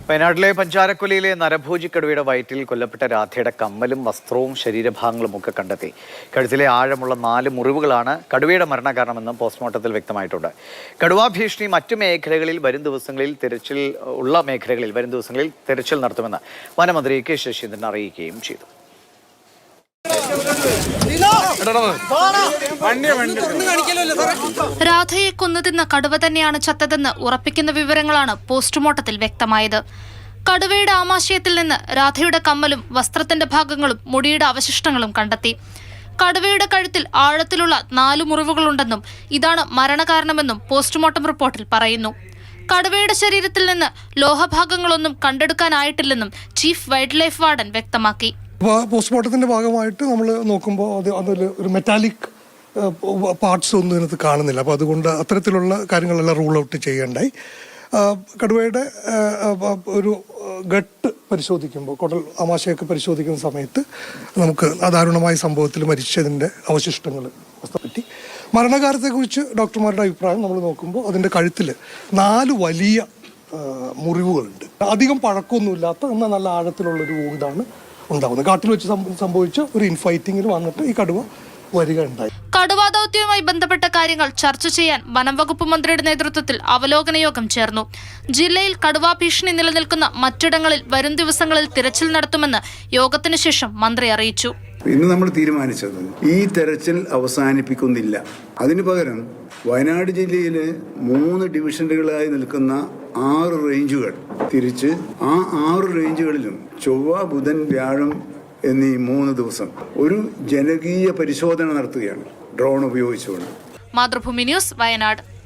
വയനാട്ടിലെ പഞ്ചാരക്കൊല്ലിയിലെ നരഭോജി കടുവയുടെ വയറ്റിൽ കൊല്ലപ്പെട്ട രാധയുടെ കമ്മലും വസ്ത്രവും ശരീരഭാഗങ്ങളും ഒക്കെ കണ്ടെത്തി. കഴുത്തിലെ ആഴമുള്ള 4 മുറിവുകളാണ് കടുവയുടെ മരണകാരണമെന്ന് പോസ്റ്റ്മോർട്ടത്തിൽ വ്യക്തമായിട്ടുണ്ട്. കടുവാ ഭീഷണി മറ്റു മേഖലകളിൽ വരും ദിവസങ്ങളിൽ തെരച്ചിൽ നടത്തുമെന്ന് വനമന്ത്രി കെ ശശീന്ദ്രൻ അറിയിക്കുകയും ചെയ്തു. രാധയെ കൊന്നുതിന്ന കടുവ തന്നെയാണ് ചത്തതെന്ന് ഉറപ്പിക്കുന്ന വിവരങ്ങളാണ് പോസ്റ്റ്മോർട്ടത്തിൽ വ്യക്തമായത്. കടുവയുടെ ആമാശയത്തിൽ നിന്ന് രാധയുടെ കമ്മലും വസ്ത്രത്തിന്റെ ഭാഗങ്ങളും മുടിയുടെ അവശിഷ്ടങ്ങളും കണ്ടെത്തി. കടുവയുടെ കഴുത്തിൽ ആഴത്തിലുള്ള 4 മുറിവുകളുണ്ടെന്നും ഇതാണ് മരണകാരണമെന്നും പോസ്റ്റ്മോർട്ടം റിപ്പോർട്ടിൽ പറയുന്നു. കടുവയുടെ ശരീരത്തിൽ നിന്ന് ലോഹഭാഗങ്ങളൊന്നും കണ്ടെടുക്കാനായിട്ടില്ലെന്നും ചീഫ് വൈൽഡ് ലൈഫ് വാർഡൻ വ്യക്തമാക്കി. പോസ്റ്റ്മോർട്ടത്തിന്റെ ഭാഗമായിട്ട് നമ്മൾ നോക്കുമ്പോൾ അതിൽ ഒരു മെറ്റാലിക് പാർട്സ് ഒന്നും ഇതിനകത്ത് കാണുന്നില്ല. അപ്പോൾ അതുകൊണ്ട് അത്തരത്തിലുള്ള കാര്യങ്ങളെല്ലാം റൂൾ ഔട്ട് ചെയ്യേണ്ടായി. കടുവയുടെ ഒരു ഗട്ട് പരിശോധിക്കുമ്പോൾ കുടൽ ആമാശയൊക്കെ പരിശോധിക്കുന്ന സമയത്ത് നമുക്ക് അദാരുണമായ സംഭവത്തിൽ മരിച്ചതിൻ്റെ അവശിഷ്ടങ്ങൾ പറ്റി. മരണകാലത്തെക്കുറിച്ച് ഡോക്ടർമാരുടെ അഭിപ്രായം നമ്മൾ നോക്കുമ്പോൾ അതിൻ്റെ കഴുത്തിൽ 4 വലിയ മുറിവുകളുണ്ട്. അധികം പഴക്കമൊന്നുമില്ലാത്ത എന്നാൽ നല്ല ആഴത്തിലുള്ളൊരു വൂണ്ടാണ് ഉണ്ടാവുന്നത്. കാട്ടിൽ വെച്ച് സംഭവിച്ച ഒരു ഇൻഫൈറ്റിങ്ങിൽ വന്നിട്ട് ഈ കടുവ വരികയുണ്ടായി. കടുവാ ദൗത്യവുമായി ബന്ധപ്പെട്ട കാര്യങ്ങൾ ചർച്ച ചെയ്യാൻ വനം വകുപ്പ് മന്ത്രിയുടെ നേതൃത്വത്തിൽ അവലോകന യോഗം ചേർന്നു. ജില്ലയിൽ കടുവാ ഭീഷണി നിലനിൽക്കുന്ന മറ്റിടങ്ങളിൽ വരും ദിവസങ്ങളിൽ തിരച്ചിൽ നടത്തുമെന്ന് യോഗത്തിനു ശേഷം മന്ത്രി അറിയിച്ചു. ഇന്ന് നമ്മൾ തീരുമാനിച്ചത് ഈ തെരച്ചിൽ അവസാനിപ്പിക്കുന്നില്ല. അതിനു പകരം വയനാട് ജില്ലയിലെ 3 ഡിവിഷനുകളായി നിൽക്കുന്ന 6 റേഞ്ചുകൾ തിരിച്ച് ആ 6 റേഞ്ചുകളിലും ചൊവ്വ, ബുധൻ, വ്യാഴം എന്നീ 3 ദിവസം ഒരു ജനകീയ പരിശോധന നടത്തുകയാണ് ഡ്രോൺ ഉപയോഗിച്ചുകൊണ്ട്. മാതൃഭൂമി ന്യൂസ്, വയനാട്.